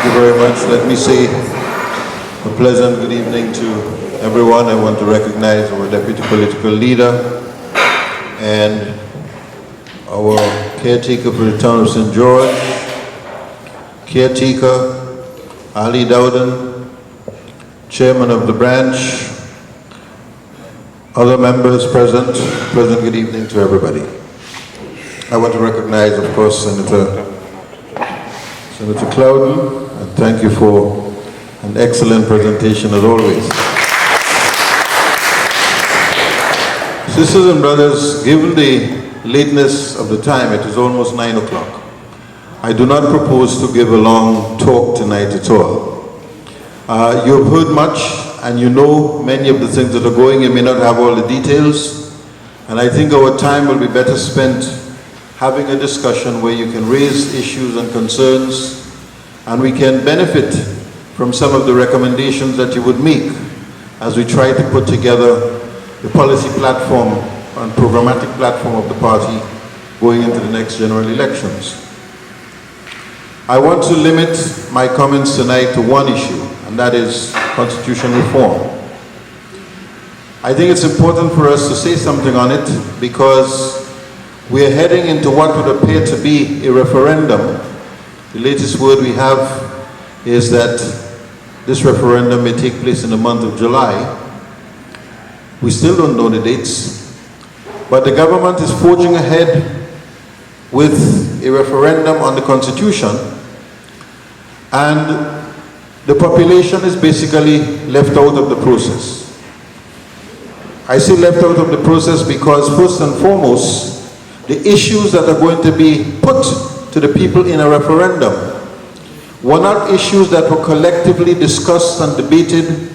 Thank you very much. Let me say a pleasant good evening to everyone. I want to recognize our Deputy Political Leader and our caretaker for the town of St. George, caretaker Ali Dowden, Chairman of the branch, other members present. Pleasant good evening to everybody. I want to recognize, of course, Senator Clouden, and thank you for an excellent presentation as always. Sisters and brothers, given the lateness of the time, it is almost 9 o'clock. I do not propose to give a long talk tonight at all. You have heard much, and you know many of the things that are going. You may not have all the details, and I think our time will be better spent having a discussion where you can raise issues and concerns, and we can benefit from some of the recommendations that you would make as we try to put together the policy platform and programmatic platform of the party going into the next general elections. I want to limit my comments tonight to one issue, and that is constitution reform. I think it's important for us to say something on it because we are heading into what would appear to be a referendum. The latest word we have is that this referendum may take place in the month of July. We still don't know the dates, but the government is forging ahead with a referendum on the Constitution, and the population is basically left out of the process. I say left out of the process because first and foremost, the issues that are going to be put to the people in a referendum were not issues that were collectively discussed and debated,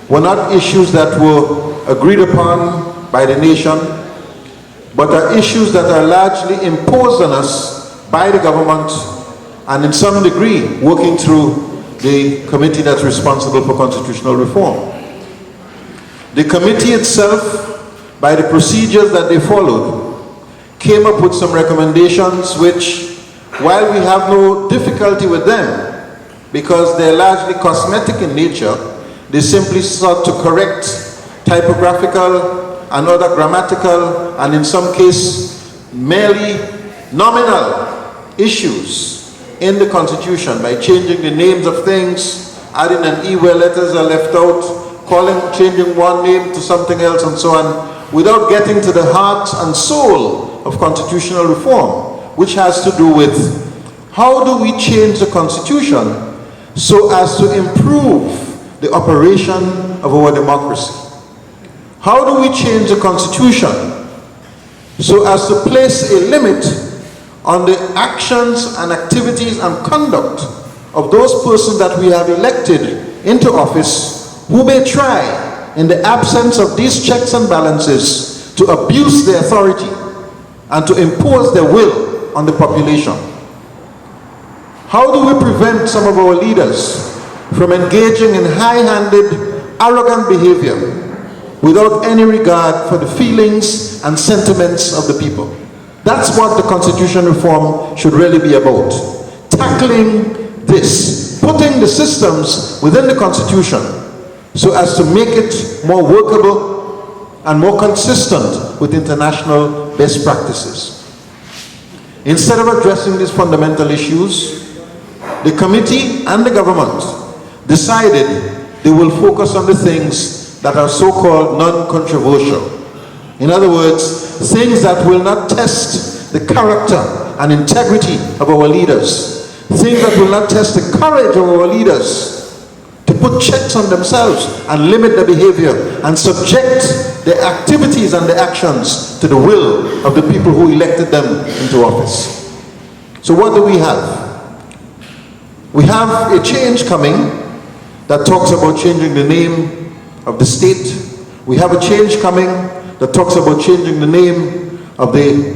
were not issues that were agreed upon by the nation, but are issues that are largely imposed on us by the government and in some degree working through the committee that's responsible for constitutional reform. The committee itself, by the procedures that they followed, came up with some recommendations which, while we have no difficulty with them, because they're largely cosmetic in nature, they simply sought to correct typographical and other grammatical and in some cases merely nominal issues in the Constitution by changing the names of things, adding an E where letters are left out, changing one name to something else and so on, without getting to the heart and soul of constitutional reform, which has to do with how do we change the Constitution so as to improve the operation of our democracy? How do we change the Constitution so as to place a limit on the actions and activities and conduct of those persons that we have elected into office who may try, in the absence of these checks and balances, to abuse their authority and to impose their will on the population? How do we prevent some of our leaders from engaging in high-handed, arrogant behavior without any regard for the feelings and sentiments of the people? That's what the constitution reform should really be about. Tackling this, putting the systems within the Constitution so as to make it more workable and more consistent with international best practices. Instead of addressing these fundamental issues, the committee and the government decided they will focus on the things that are so-called non-controversial. In other words, things that will not test the character and integrity of our leaders, things that will not test the courage of our leaders to put checks on themselves and limit their behavior and subject their activities and their actions to the will of the people who elected them into office. So what do we have? We have a change coming that talks about changing the name of the state. We have a change coming that talks about changing the name of the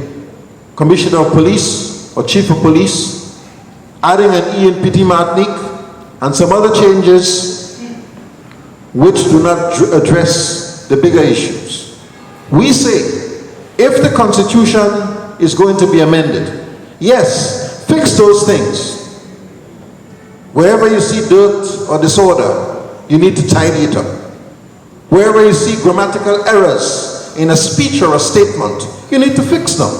Commissioner of Police or Chief of Police, adding an E in Petit Martinique, and some other changes which do not address the bigger issues. We say, if the Constitution is going to be amended, yes, fix those things. Wherever you see dirt or disorder, you need to tidy it up. Wherever you see grammatical errors in a speech or a statement, you need to fix them.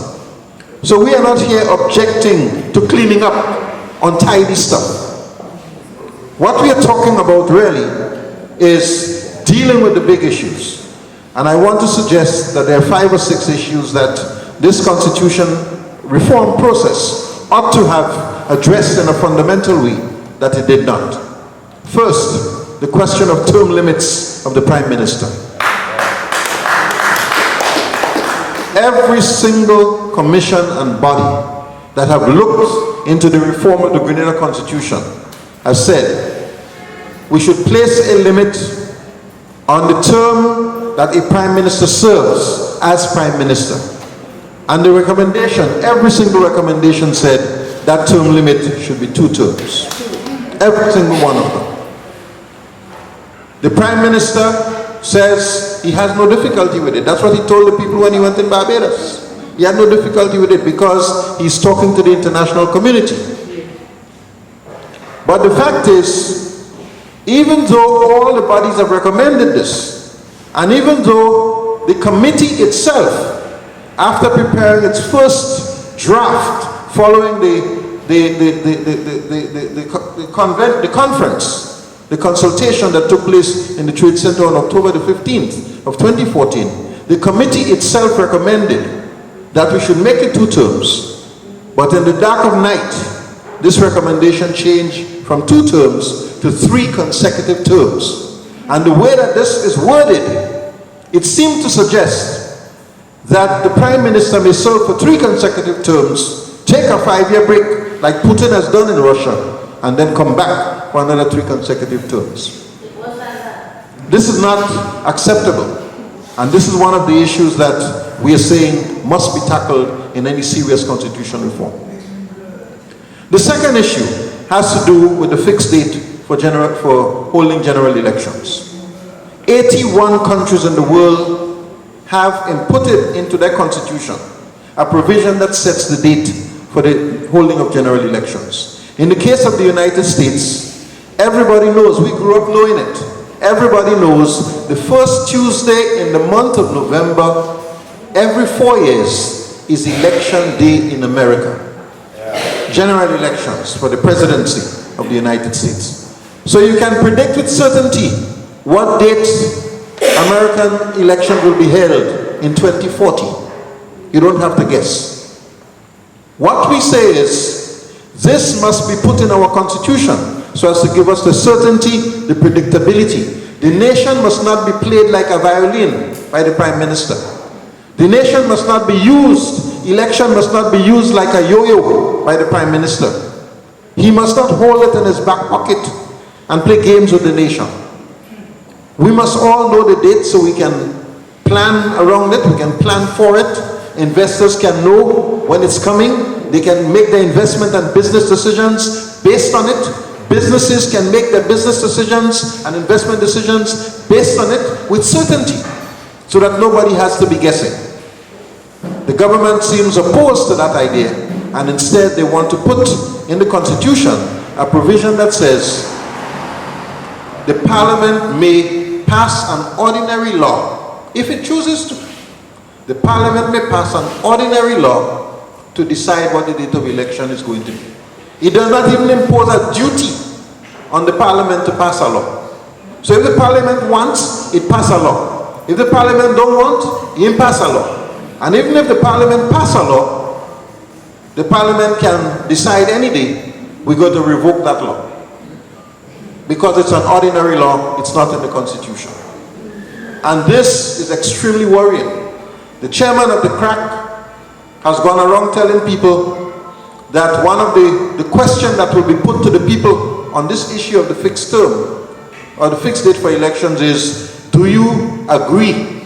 So we are not here objecting to cleaning up untidy stuff. What we are talking about really is dealing with the big issues. And I want to suggest that there are 5 or 6 issues that this constitution reform process ought to have addressed in a fundamental way that it did not. First, the question of term limits of the Prime Minister. Every single commission and body that have looked into the reform of the Grenada Constitution has said we should place a limit on the term that a Prime Minister serves as Prime Minister. And the recommendation, every single recommendation said that term limit should be 2 terms. Every single one of them. The Prime Minister says he has no difficulty with it. That's what he told the people when he went in Barbados. He had no difficulty with it because he's talking to the international community. But the fact is, even though all the bodies have recommended this, and even though the committee itself, after preparing its first draft following the consultation that took place in the Trade Center on October the 15th of 2014, the committee itself recommended that we should make it 2 terms. But in the dark of night, this recommendation changed from 2 terms to 3 consecutive terms. And the way that this is worded, it seemed to suggest that the Prime Minister may serve for 3 consecutive terms, take a 5-year break, like Putin has done in Russia, and then come back for another 3 consecutive terms. This is not acceptable. And this is one of the issues that we are saying must be tackled in any serious constitution reform. The second issue has to do with the fixed date for holding general elections. 81 countries in the world have inputted into their constitution a provision that sets the date for the holding of general elections. In the case of the United States, everybody knows, we grew up knowing it, everybody knows the first Tuesday in the month of November, every 4 years, is election day in America. General elections for the presidency of the United States. So you can predict with certainty what date American election will be held in 2040. You don't have to guess. What we say is, this must be put in our constitution so as to give us the certainty, the predictability. The nation must not be played like a violin by the Prime Minister. The nation must not be used, election must not be used like a yo-yo by the Prime Minister. He must not hold it in his back pocket and play games with the nation. We must all know the date so we can plan around it, we can plan for it. Investors can know when it's coming. They can make their investment and business decisions based on it. Businesses can make their business decisions and investment decisions based on it with certainty so that nobody has to be guessing. The government seems opposed to that idea, and instead they want to put in the constitution a provision that says the parliament may pass an ordinary law if it chooses to. The parliament may pass an ordinary law to decide what the date of election is going to be. It does not even impose a duty on the parliament to pass a law. So if the parliament wants, it pass a law. If the parliament don't want, it pass a law. And even if the parliament pass a law, the parliament can decide any day we're going to revoke that law. Because it's an ordinary law, it's not in the constitution. And this is extremely worrying. The chairman of the CRAC has gone around telling people that one of the question that will be put to the people on this issue of the fixed term or the fixed date for elections is, do you agree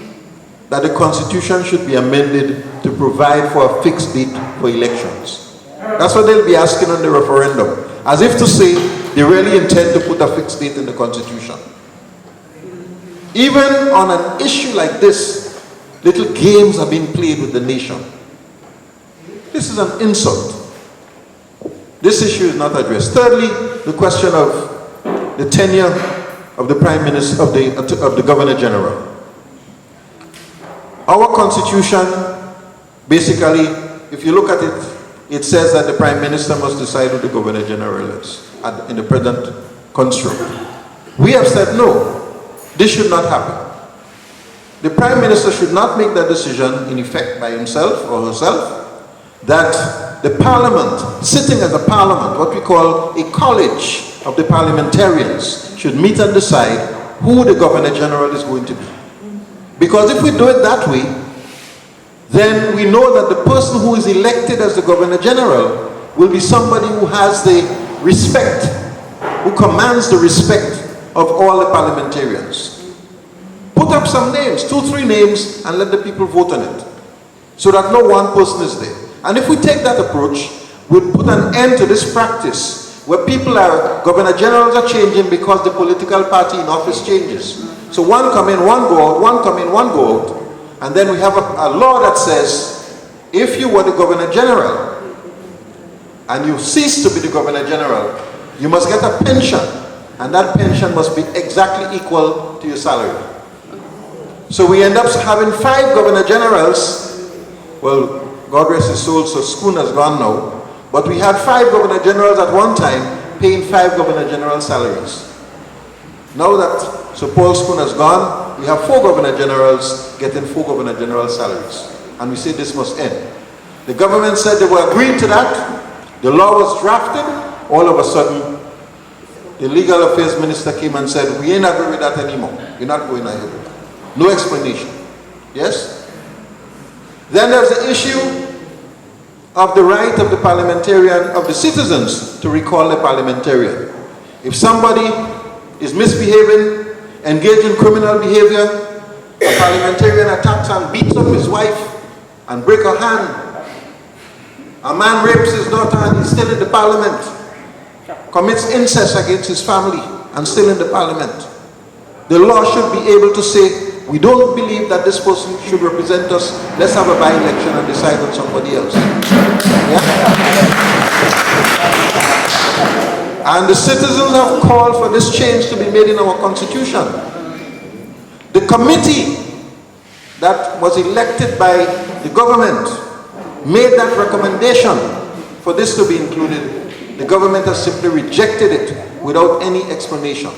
that the constitution should be amended to provide for a fixed date for elections? That's what they'll be asking on the referendum, as if to say they really intend to put a fixed date in the constitution. Even on an issue like this, little games are being played with the nation. This is an insult. This issue is not addressed. Thirdly, the question of the tenure of the Prime Minister, of the Governor General. Our Constitution, basically, if you look at it, it says that the Prime Minister must decide who the Governor General is in the present construct. We have said no, this should not happen. The Prime Minister should not make that decision in effect by himself or herself, that the Parliament, sitting as a Parliament, what we call a college of the parliamentarians, should meet and decide who the Governor General is going to be. Because if we do it that way, then we know that the person who is elected as the Governor General will be somebody who has the respect, who commands the respect of all the parliamentarians. Put up some names, 2, 3 names, and let the people vote on it, so that no one person is there. And if we take that approach, we'll put an end to this practice where Governor Generals are changing because the political party in office changes. So one come in, one go out, one come in, one go out. And then we have a law that says, if you were the Governor General and you cease to be the Governor General, you must get a pension. And that pension must be exactly equal to your salary. So we end up having 5 Governor Generals. Well, God rest his soul, so Schoon has gone now. But we had 5 Governor Generals at one time paying 5 Governor General salaries. Now that Sir Paul Schoon has gone, we have 4 Governor Generals getting 4 Governor General salaries. And we say this must end. The government said they were agreeing to that. The law was drafted. All of a sudden, the Legal Affairs Minister came and said, we ain't agree with that anymore. We're not going ahead with that. No explanation. Yes? Then there's the issue of the right of the parliamentarian, of the citizens to recall a parliamentarian. If somebody is misbehaving, engaged in criminal behavior, a parliamentarian attacks and beats up his wife and breaks her hand. A man rapes his daughter and he's still in the parliament. Commits incest against his family and still in the parliament. The law should be able to say, we don't believe that this person should represent us. Let's have a by-election and decide on somebody else. Yeah? And the citizens have called for this change to be made in our Constitution. The committee that was elected by the government made that recommendation for this to be included. The government has simply rejected it without any explanation.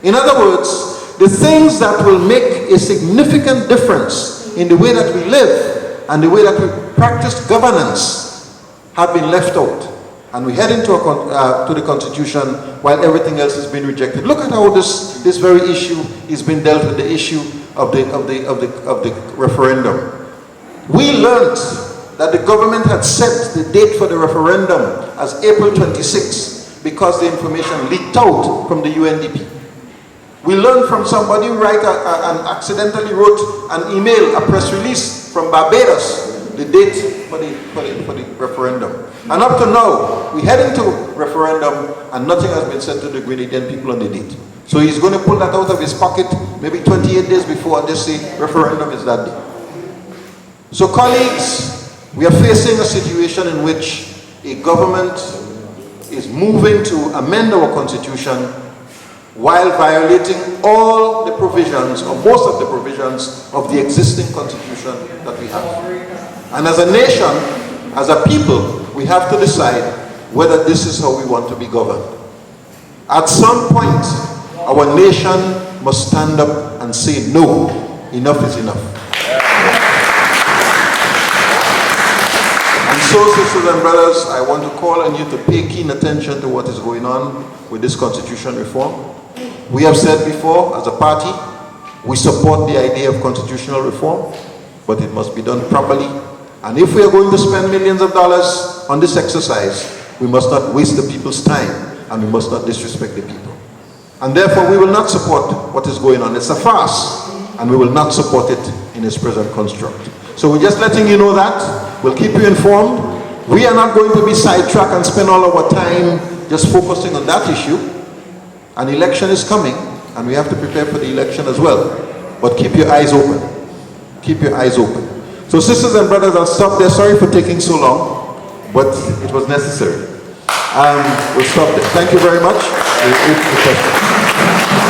In other words, the things that will make a significant difference in the way that we live and the way that we practice governance have been left out. And we head into to the Constitution while everything else has been rejected. Look at how this very issue is being dealt with, the issue of the referendum. We learned that the government had set the date for the referendum as April 26 because the information leaked out from the UNDP. We learned from somebody who accidentally wrote an email, a press release from Barbados, the date for the referendum. And up to now, we're heading to referendum and nothing has been said to the Grenadian people on the date. So he's going to pull that out of his pocket maybe 28 days before and just say referendum is that day. So colleagues, we are facing a situation in which a government is moving to amend our Constitution while violating all the provisions, or most of the provisions, of the existing Constitution that we have. And as a nation, as a people, we have to decide whether this is how we want to be governed. At some point, our nation must stand up and say, no, enough is enough. And so, sisters and brothers, I want to call on you to pay keen attention to what is going on with this Constitution reform. We have said before, as a party, we support the idea of constitutional reform, but it must be done properly. And if we are going to spend millions of dollars on this exercise, we must not waste the people's time, and we must not disrespect the people. And therefore, we will not support what is going on. It's a farce, and we will not support it in its present construct. So we're just letting you know that. We'll keep you informed. We are not going to be sidetracked and spend all our time just focusing on that issue. An election is coming, and we have to prepare for the election as well. But keep your eyes open. Keep your eyes open. So sisters and brothers, I'll stop there. Sorry for taking so long, but it was necessary. We'll stop there. Thank you very much. We'll open the question.